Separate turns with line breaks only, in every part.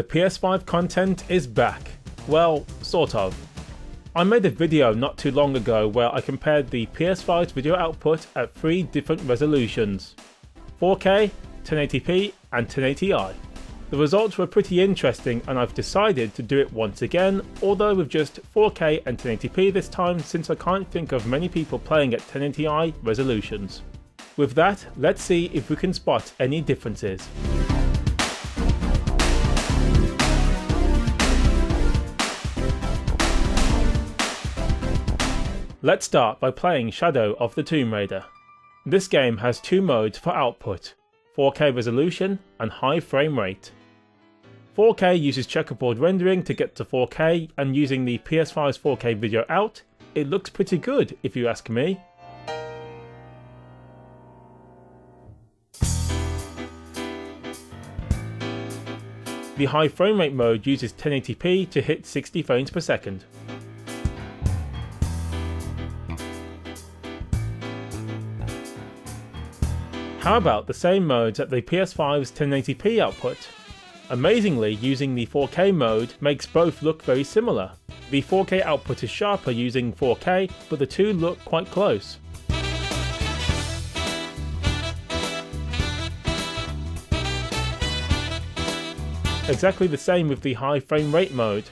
The PS5 content is back. Well, sort of. I made a video not too long ago where I compared the PS5's video output at 3 different resolutions: 4K, 1080p and 1080i. The results were pretty interesting and I've decided to do it once again, although with just 4K and 1080p this time since I can't think of many people playing at 1080i resolutions. With that, let's see if we can spot any differences. Let's start by playing Shadow of the Tomb Raider. This game has 2 modes for output: 4K resolution and high frame rate. 4K uses checkerboard rendering to get to 4K, and using the PS5's 4K video out, it looks pretty good if you ask me. The high frame rate mode uses 1080p to hit 60 frames per second. How about the same modes at the PS5's 1080p output? Amazingly, using the 4K mode makes both look very similar. The 4K output is sharper using 4K, but the two look quite close. Exactly the same with the high frame rate mode.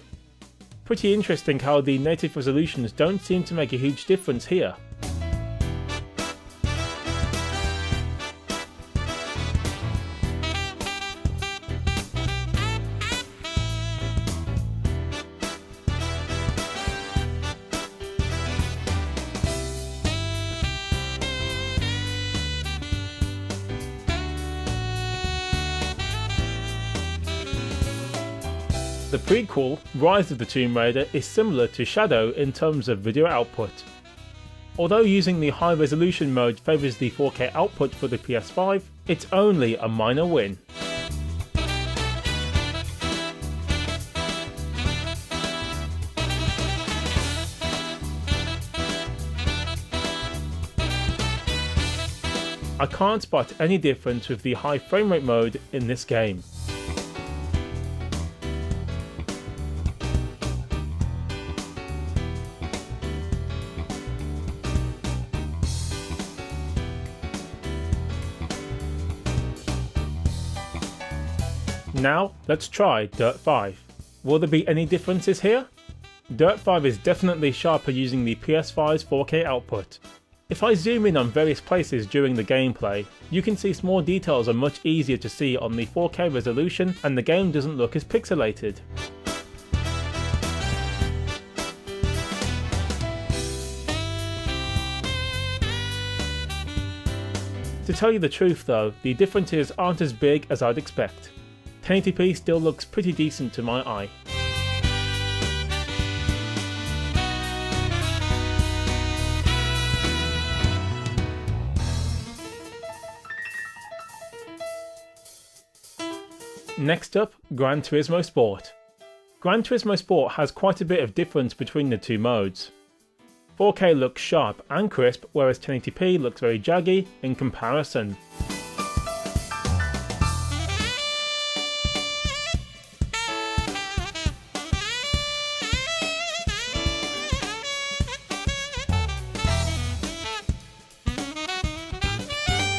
Pretty interesting how the native resolutions don't seem to make a huge difference here. The prequel, Rise of the Tomb Raider, is similar to Shadow in terms of video output. Although using the high resolution mode favours the 4K output for the PS5, it's only a minor win. I can't spot any difference with the high frame rate mode in this game. Now, let's try Dirt 5. Will there be any differences here? Dirt 5 is definitely sharper using the PS5's 4K output. If I zoom in on various places during the gameplay, you can see small details are much easier to see on the 4K resolution and the game doesn't look as pixelated. To tell you the truth though, the differences aren't as big as I'd expect. 1080p still looks pretty decent to my eye. Next up, Gran Turismo Sport. Gran Turismo Sport has quite a bit of difference between the two modes. 4K looks sharp and crisp, whereas 1080p looks very jaggy in comparison.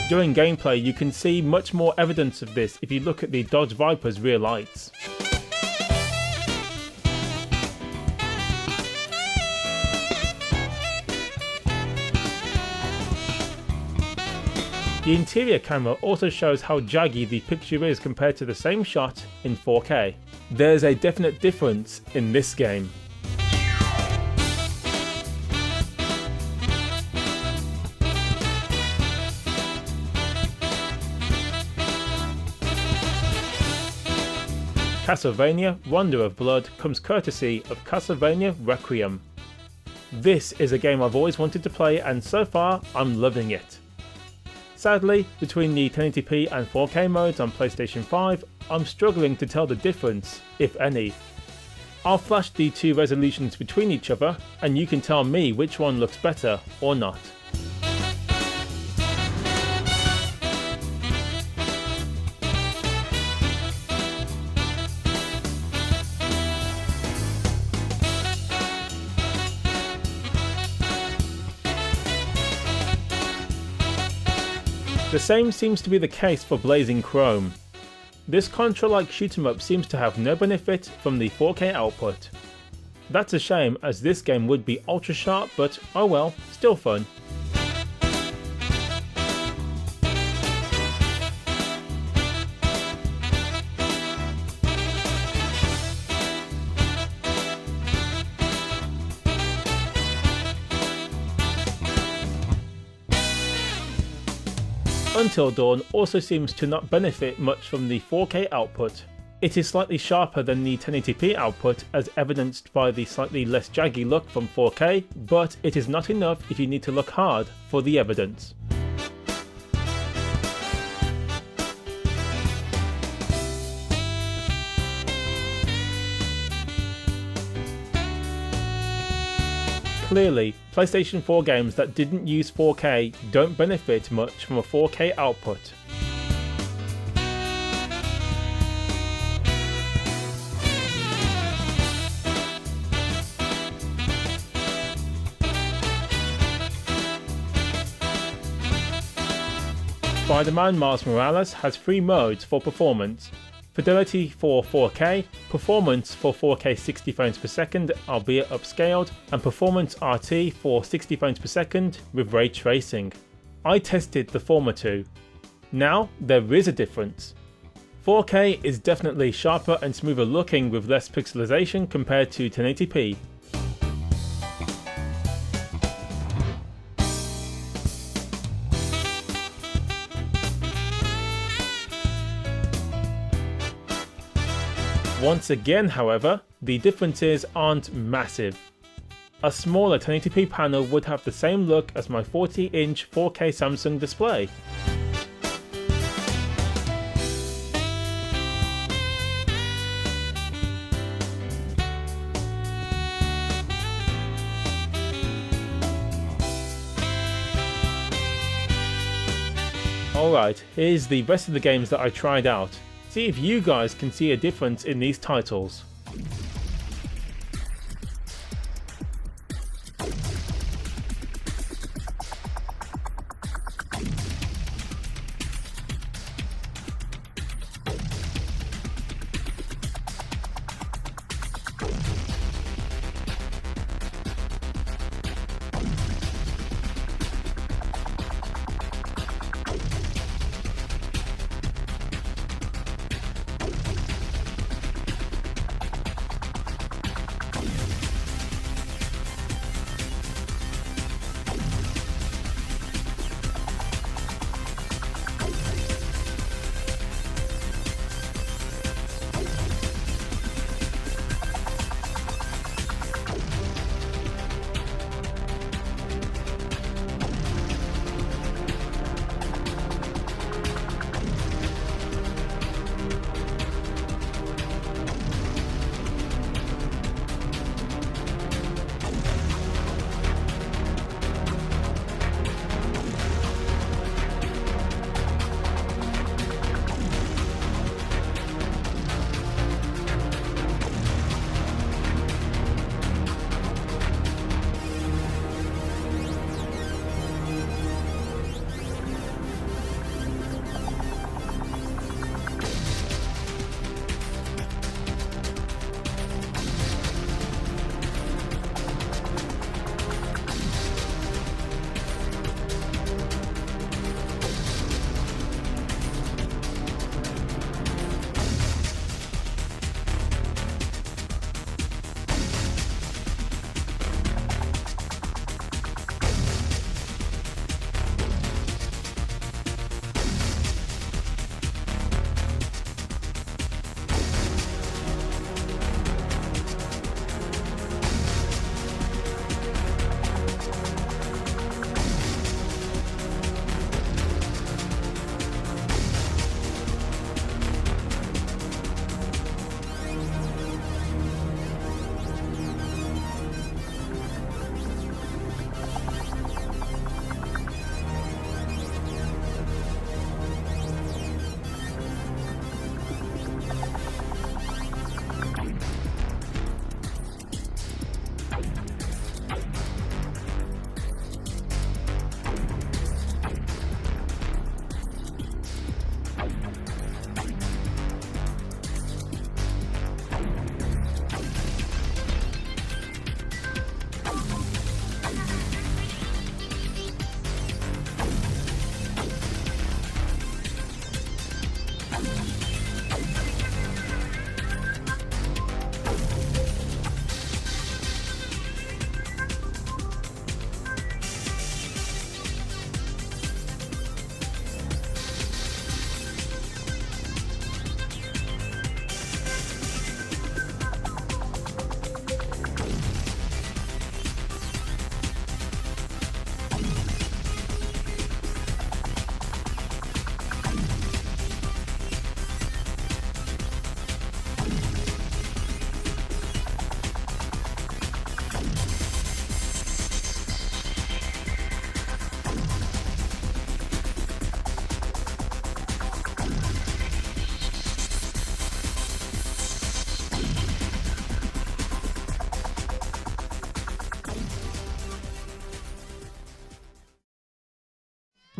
During gameplay you can see much more evidence of this if you look at the Dodge Viper's rear lights. The interior camera also shows how jaggy the picture is compared to the same shot in 4K. There's a definite difference in this game. Castlevania Rondo of Blood comes courtesy of Castlevania Requiem. This is a game I've always wanted to play and so far I'm loving it. Sadly, between the 1080p and 4K modes on PlayStation 5, I'm struggling to tell the difference, if any. I'll flash the two resolutions between each other and you can tell me which one looks better or not. The same seems to be the case for Blazing Chrome. This Contra-like shoot 'em up seems to have no benefit from the 4K output. That's a shame, as this game would be ultra sharp, but oh well, still fun. Until Dawn also seems to not benefit much from the 4K output. It is slightly sharper than the 1080p output, as evidenced by the slightly less jaggy look from 4K, but it is not enough if you need to look hard for the evidence. Clearly, PlayStation 4 games that didn't use 4K don't benefit much from a 4K output. Spider-Man Miles Morales has 3 modes for performance: fidelity for 4K, performance for 4K 60 frames per second albeit upscaled, and performance RT for 60 frames per second with ray tracing. I tested the former two. Now there is a difference. 4K is definitely sharper and smoother looking with less pixelization compared to 1080p. Once again, however, the differences aren't massive. A smaller 1080p panel would have the same look as my 40-inch 4K Samsung display. Alright, here's the rest of the games that I tried out. See if you guys can see a difference in these titles.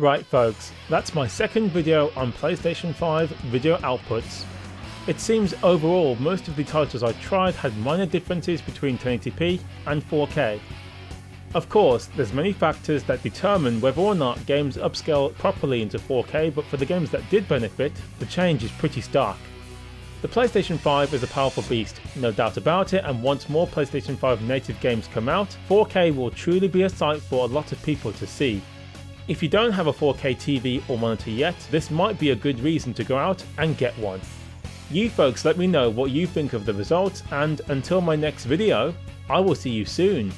Right folks, that's my second video on PlayStation 5 video outputs. It seems overall most of the titles I tried had minor differences between 1080p and 4K. Of course, there's many factors that determine whether or not games upscale properly into 4K, but for the games that did benefit, the change is pretty stark. The PlayStation 5 is a powerful beast, no doubt about it, and once more PlayStation 5 native games come out, 4K will truly be a sight for a lot of people to see. If you don't have a 4K TV or monitor yet, this might be a good reason to go out and get one. You folks let me know what you think of the results, and until my next video, I will see you soon.